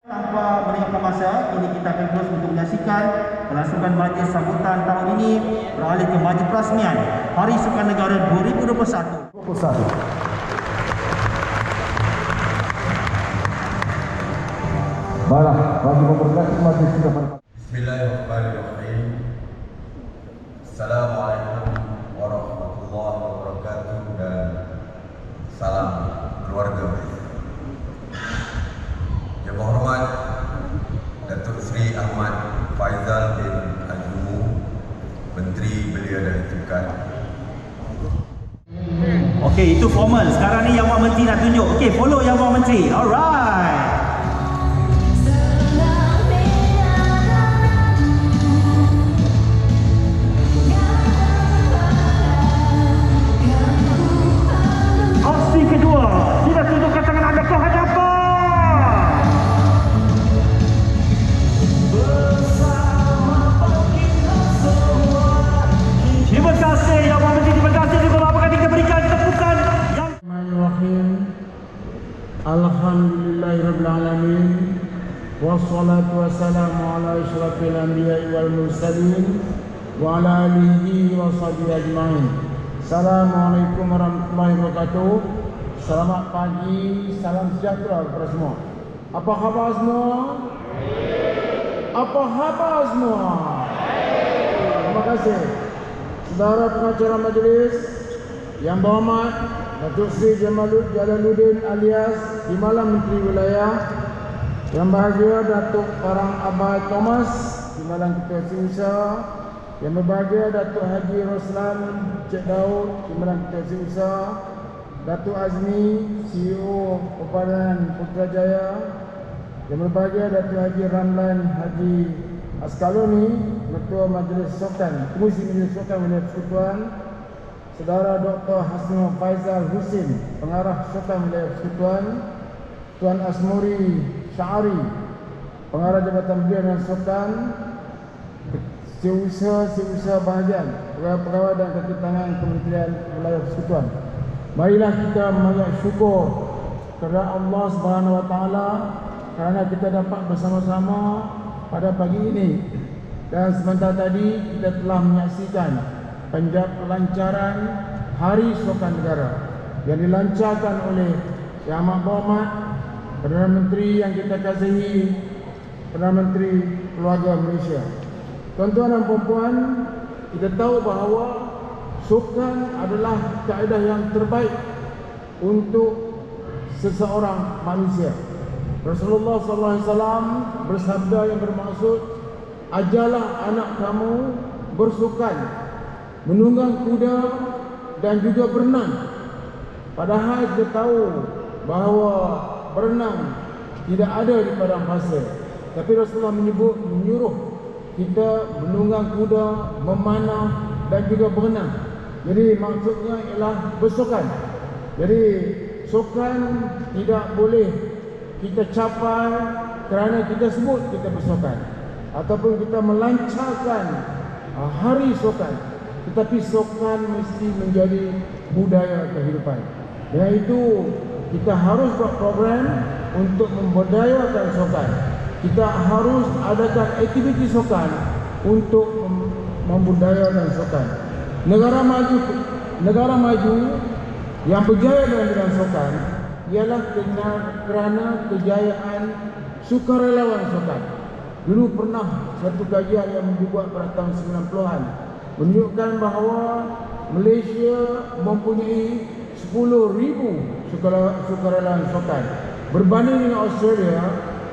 Tanpa melengahkan masa, kini kita akan terus untuk menyaksikan kelangsungan majlis sambutan tahun ini beralih ke majlis perasmian Hari Sukan Negara 2021. Baiklah, bagi memperkenalkan majlis sudah pada. Bismillahirrahmanirrahim. Assalamualaikum warahmatullahi wabarakatuh dan salam keluarga. Yang berhormat Datuk Seri Ahmad Faizal bin Al-Jumu, Menteri Belia dan Sukan. Okey, itu formal. Sekarang ni Yang Wak Menteri nak tunjuk. Okey, follow Yang Wak Menteri. Alright. Opsi kedua, kita tunjukkan tangan anda ke hadapan. Terima kasih Yang Wak Menteri, terima kasih juga Bapak kita berikan tepukan yang Bismillahirrahmanirrahim. Alhamdulillahirabbil alamin. Wassalatu wassalamu ala asyrafil anbiya'i wal mursalin wa ala alihi wa sahbihi ajmain. Assalamualaikum warahmatullahi wabarakatuh. Selamat pagi, salam sejahtera kepada semua. Apa khabar semua? Apa khabar semua? Terima kasih. Saudara pengacara majlis yang berhormat Datuk Seri Jalaluddin alias Timbalan Menteri Wilayah, yang bahagia Datuk Parang Abah Thomas, Timbalan Ketua Setiausaha, yang berbahagia Datuk Haji Roslan Cik Daud, Timbalan Ketua Setiausaha, Datuk Azmi, CEO Pepadan Putrajaya, yang berbahagia Datuk Haji Ramlan Haji Askaloni, Ketua Majlis Sukan, Komisi Majlis Sukan Wilayah Persekutuan, Saudara Dr. Hasnul Faizal Husin, Pengarah Sukan Wilayah Persekutuan, Tuan Asmuri Syahari, Pengarah Jabatan Belia dan Sukan, Setiausaha bahagian, pegawai dan kaki tangan Kementerian Wilayah Persekutuan. Marilah kita mengucap syukur kepada Allah Subhanahu Wa Taala kerana kita dapat bersama-sama pada pagi ini. Dan sebentar tadi kita telah menyaksikan pelancaran Hari Sukan Negara yang dilancarkan oleh Yang Amat Berhormat Perdana Menteri yang kita kasihi, Perdana Menteri Keluarga Malaysia. Tuan-tuan dan puan-puan, kita tahu bahawa sukan adalah kaedah yang terbaik untuk seseorang manusia. Rasulullah SAW bersabda yang bermaksud, ajarlah anak kamu bersukan, menunggang kuda dan juga berenang. Padahal kita tahu bahawa berenang tidak ada di padang pasir, tapi Rasulullah menyuruh kita menunggang kuda, memanah dan juga berenang. Jadi maksudnya ialah bersukan. Jadi sukan tidak boleh kita capai kerana kita sebut kita bersukan ataupun kita melancarkan hari sukan, tetapi sukan mesti menjadi budaya kehidupan. Dengan itu kita harus buat program untuk membudayakan sukan. Kita harus adakan aktiviti sukan untuk membudayakan sukan. Negara maju yang berjaya dalam bidang sukan ialah kerana kejayaan sukarelawan sukan. Dulu pernah satu kajian yang dibuat pada tahun 90-an menunjukkan bahawa Malaysia mempunyai 10,000 sukarelawan sukan. Berbanding dengan Australia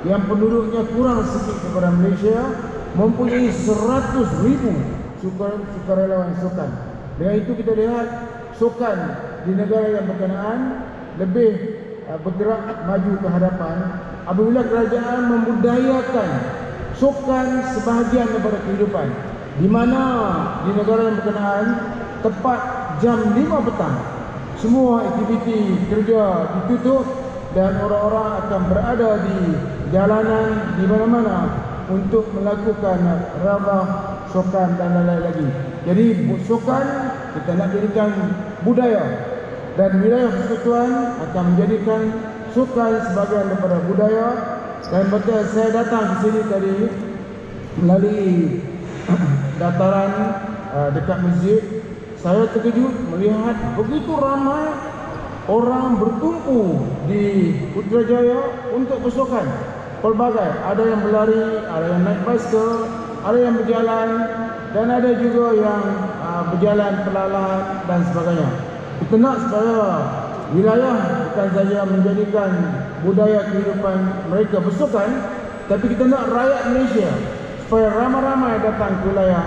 yang penduduknya kurang sikit kepada Malaysia, mempunyai 100,000 sukarelawan sukan. Dengan itu kita lihat sukan di negara yang berkenaan lebih bergerak maju ke hadapan apabila kerajaan membudayakan sukan sebahagian daripada kehidupan, di mana di negara yang berkenaan tepat jam 5 petang semua aktiviti kerja ditutup dan orang-orang akan berada di jalanan di mana-mana untuk melakukan rabah sukan dan lain-lain lagi. Jadi sukan kita nak jadikan budaya, dan wilayah persekutuan akan menjadikan sukan sebagai daripada budaya Dan betul saya datang ke sini tadi melalui dataran dekat masjid. Saya terkejut melihat begitu ramai orang berkumpul di Putrajaya untuk bersukan pelbagai. Ada yang berlari, ada yang naik basikal, ada yang berjalan, dan ada juga yang berjalan perlahan dan sebagainya. Kita nak supaya wilayah bukan saja menjadikan budaya kehidupan mereka bersukan, tapi kita nak rakyat Malaysia supaya ramai-ramai datang ke wilayah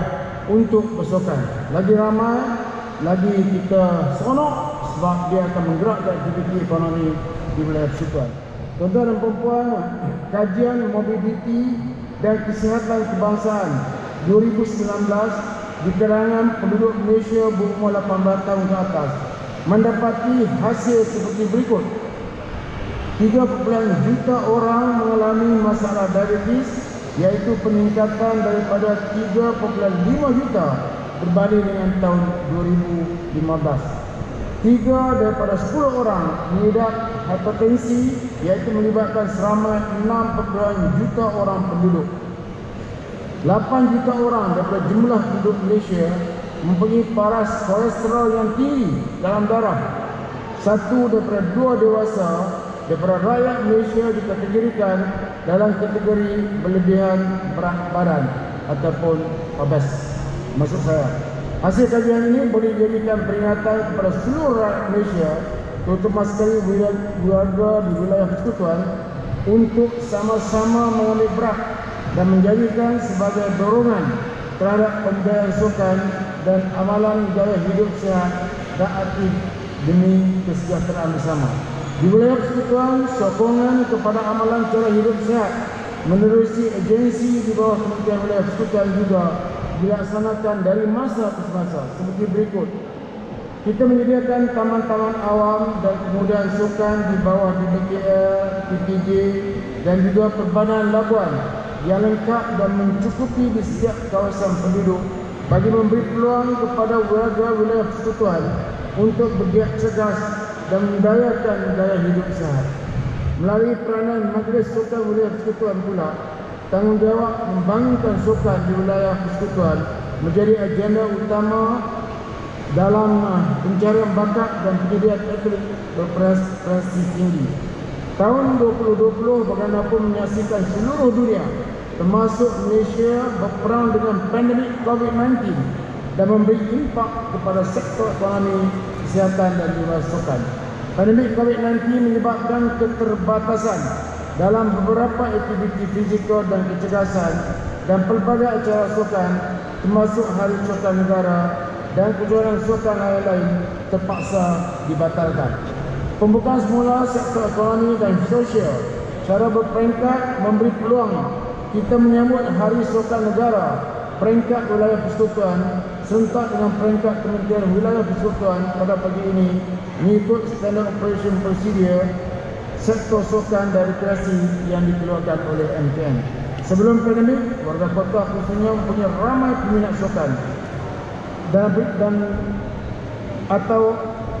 untuk bersukan. Lagi ramai, lagi kita seronok sebab dia akan menggerakkan aktiviti ekonomi di wilayah persekutuan. Tuan-tuan dan puan-puan, kajian mobiliti dan kesihatan kebangsaan 2019 di kalangan penduduk Malaysia berumur 18 tahun ke atas mendapati hasil seperti berikut. 3,5 juta orang mengalami masalah diabetes, iaitu peningkatan daripada 3,5 juta berbanding dengan tahun 2015. 3 daripada 10 orang mengidap hipertensi, iaitu melibatkan seramai 6,2 juta orang penduduk. 8 juta orang daripada jumlah penduduk Malaysia mempunyai paras kolesterol yang tinggi dalam darah. 1 daripada 2 dewasa daripada rakyat Malaysia dikategorikan dalam kategori berlebihan berat badan ataupun obes. Maksud saya, hasil kajian ini boleh dijadikan peringatan kepada seluruh rakyat Malaysia, terutama sekali keluarga di wilayah persekutuan, untuk sama-sama mengambil berat dan menjadikan sebagai dorongan terhadap pemberdayaan sukan dan amalan gaya hidup sihat dan aktif demi kesejahteraan bersama. Di wilayah persekutuan, sokongan kepada amalan cara hidup sihat menerusi agensi di bawah Kementerian Wilayah Persekutuan juga dilaksanakan dari masa ke masa seperti berikut. Kita menyediakan taman-taman awam dan kemudahan sukan di bawah DBKL, PPJ dan juga Perbanan Labuan yang lengkap dan mencukupi di setiap kawasan penduduk bagi memberi peluang kepada warga wilayah persekutuan untuk bergerak cerdas dan mendayakan gaya hidup sihat. Melalui peranan Majlis Sukan Wilayah Persekutuan pula, tanggungjawab membangunkan sukan di wilayah persekutuan menjadi agenda utama dalam pencarian bakat dan penyediaan atlet berprestasi tinggi. Tahun 2020 bagaimanapun menyaksikan seluruh dunia termasuk Malaysia berperang dengan pandemik COVID-19 dan memberi impak kepada sektor ekonomi, kesihatan dan juga sukan. Pandemik COVID-19 menyebabkan keterbatasan dalam beberapa aktiviti fizikal dan kecerdasan dan pelbagai acara sukan termasuk Hari Sukan Negara dan kejuaraan sukan lain-lain terpaksa dibatalkan. Pembukaan semula sektor ekonomi dan sosial secara berperingkat memberi peluang kita menyambut Hari Sukan Negara peringkat wilayah persekutuan serentak dengan peringkat Kementerian Wilayah Persekutuan pada pagi ini mengikut Standard Operation Procedure sektor sukan dan rekreasi yang dikeluarkan oleh MKN. Sebelum pandemik, warga kota khususnya mempunyai ramai peminat sukan dan atau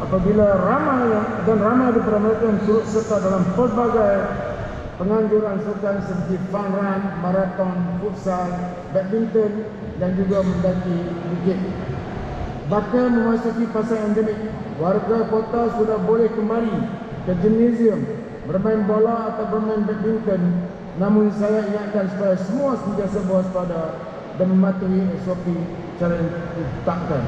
apabila ramai daripada mereka yang turut serta dalam pelbagai penganjuran sukan seperti fun run, maraton, futsal, badminton dan juga mendaki bukit. Bahkan memasuki fasa endemik, warga kota sudah boleh kembali ke gimnasium bermain bola atau bermain badminton. Namun saya ingatkan supaya semua sentiasa berwaspada dan mematuhi SOP secara ditetapkan.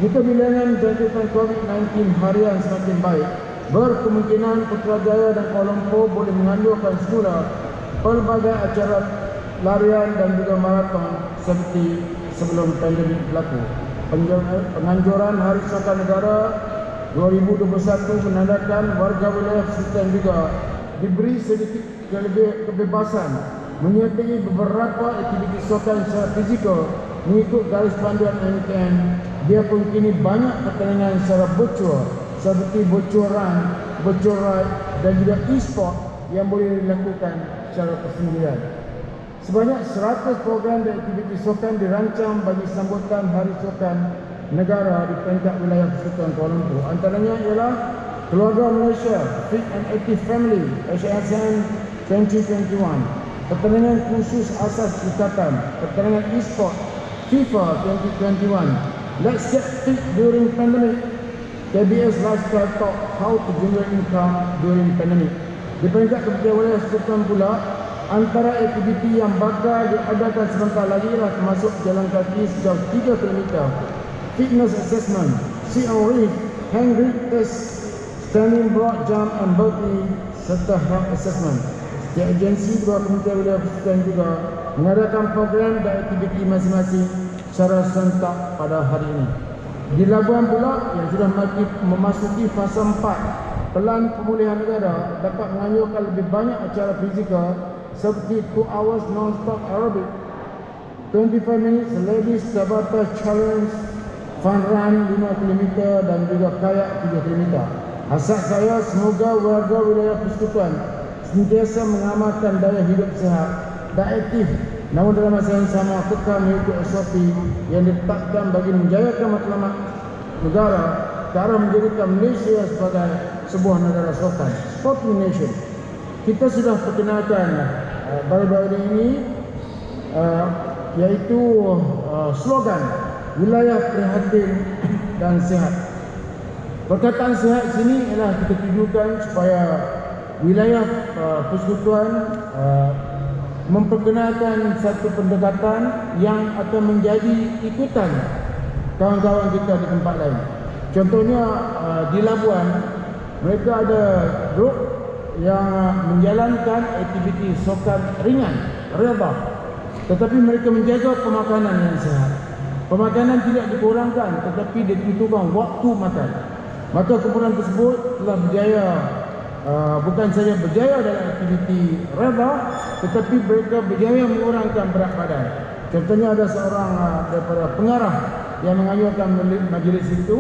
Jika bilangan jangkitan COVID-19 harian semakin baik, berkemungkinan Putrajaya dan Kuala Lumpur boleh menganjurkan semula pelbagai acara larian dan juga maraton seperti sebelum pandemik berlaku. Penganjuran Hari Sukan Negara 2021 menandakan warga wilayah persekutuan juga diberi sedikit kebebasan menyertai beberapa aktiviti sukan secara fizikal mengikut garis panduan MKN. Biarpun kini banyak pertandingan secara virtual seperti virtual run, virtual ride dan juga e-sport yang boleh dilakukan secara persendirian. Sebanyak 100 program dan aktiviti sukan dirancang bagi sambutan Hari Sukan Negara di peringkat wilayah persekutuan Kuala Lumpur. Antaranya ialah Keluarga Malaysia Fit and Active Family ASEAN 2021, pertandingan khusus asas ikatan, pertandingan e-sport FIFA 2021, Let's Get Fit During Pandemic, KBS Lifestyle Talk, How to Generate Income During Pandemic. Di peringkat ketiga wilayah Sultan pula, antara aktiviti yang bakal diadakan sebentar lagi ialah termasuk jalan kaki sejauh 3 km, fitness assessment, sit on reef, hang reef test, standing broad jump and burpee serta health assessment. Setiap agensi di bawah Kementerian Wilayah Persekutuan juga mengadakan program dan aktiviti masing-masing secara serentak pada hari ini. Di Labuan pula yang sudah memasuki fasa 4, pelan pemulihan negara dapat menganjurkan lebih banyak acara fizikal seperti 2 hours non-stop aerobic, 25 minutes ladies Tabata challenge, fun run 5 km dan juga kayak 3 km. Hasrat saya semoga warga wilayah persekutuan sentiasa mengamalkan daya hidup sihat dan aktif, namun dalam masa yang sama kekal mengikut SOP yang ditetapkan bagi menjayakan matlamat negara ke arah menjadikan Malaysia sebagai sebuah negara sultan, sporting nation. Kita sudah perkenalkan baru-baru ini iaitu slogan wilayah prihatin dan sihat. Perkataan sihat sini ialah kita tujukan supaya wilayah persekutuan memperkenalkan satu pendekatan yang akan menjadi ikutan kawan-kawan kita di tempat lain. Contohnya di Labuan, mereka ada grup yang menjalankan aktiviti sokan ringan, riyadhah, tetapi mereka menjaga pemakanan yang sihat. Pemakanan tidak dikurangkan, tetapi ditentukan waktu makan. Maka kumpulan tersebut telah berjaya, bukan saja berjaya dalam aktiviti riyadhah, tetapi mereka berjaya mengurangkan berat badan. Contohnya ada seorang daripada pengarah yang menganjurkan majlis itu,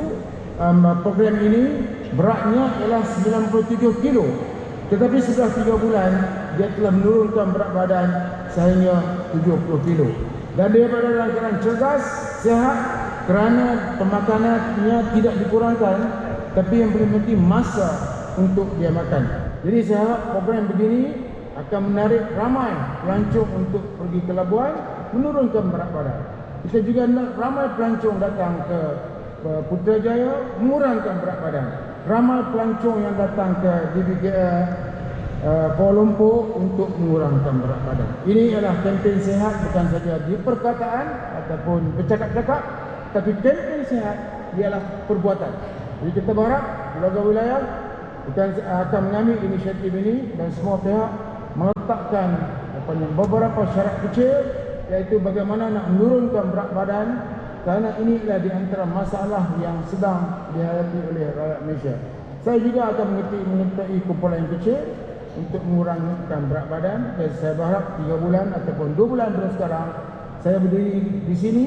program ini beratnya ialah 97 kilo, tetapi sudah 3 bulan dia telah menurunkan berat badan sehingga 70 kilo. Dan dia berada dalam keadaan cerdas, sihat kerana pemakanannya tidak dikurangkan, tapi yang paling penting masa untuk dia makan. Jadi saya harap program begini akan menarik ramai pelancong untuk pergi ke Labuan, menurunkan berat badan. Kita juga nak ramai pelancong datang ke Putrajaya, mengurangkan berat badan. Ramai pelancong yang datang ke DBKL Kuala Lumpur untuk mengurangkan berat badan. Ini adalah kempen sihat, bukan saja di perkataan ataupun bercakap-cakap, tapi kempen sihat ialah perbuatan. Jadi kita berharap lembaga wilayah akan mengambil inisiatif ini dan semua pihak meletakkan beberapa syarat kecil, iaitu bagaimana nak menurunkan berat badan, kerana ini adalah di antara masalah yang sedang dihadapi oleh rakyat Malaysia. Saya juga akan menyertai kumpulan yang kecil untuk mengurangkan berat badan, dan saya berharap 3 bulan ataupun 2 bulan dari sekarang saya berdiri di sini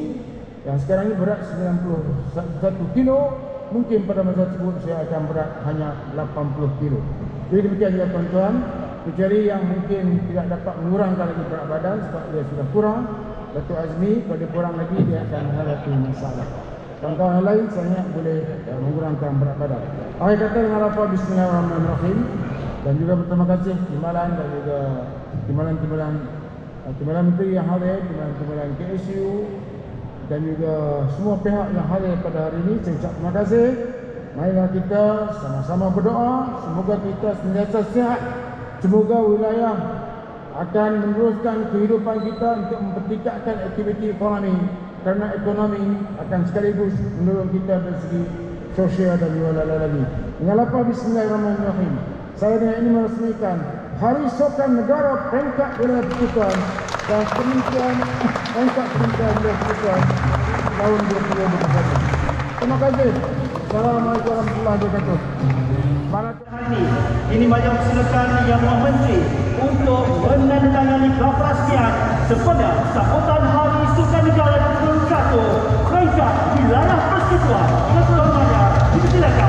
yang sekarang ini berat 91 kilo, mungkin pada masa tersebut saya akan berat hanya 80 kilo. Jadi demikian juga tuan-tuan, kecuali yang mungkin tidak dapat mengurangkan lagi berat badan sebab dia sudah kurang, Datuk Azmi pada kurang lagi dia akan menghadapi masalah. Kawan-kawan yang lain saya boleh mengurangkan berat badan. Akhir kata dengan lafaz Bismillahirrahmanirrahim, dan juga berterima kasih timbalan dan juga timbalan menteri yang hadir, timbalan KSU dan juga semua pihak yang hadir pada hari ini. Saya ucap terima kasih. Marilah kita sama-sama berdoa semoga kita sentiasa sihat, semoga wilayah akan meneruskan kehidupan kita untuk mempertingkatkan aktiviti ekonomi, kerana ekonomi akan sekaligus mendorong kita dari segi sosial dan juga lagi. Dengan lafaz Bismillahirrahmanirrahim, saya dengan ini meresmikan Hari Sukan Negara peringkat wilayah persekutuan dan Kementerian peringkat wilayah persekutuan tahun 2021. Terima kasih. Assalamualaikum warahmatullahi wabarakatuh. Ini banyak silakan Yang Mulia Menteri untuk menandatangani draft rasmian kepada sambutan Hari Sukan Negara 2021 peringkat wilayah persekutuan. Dengan dipersilakan.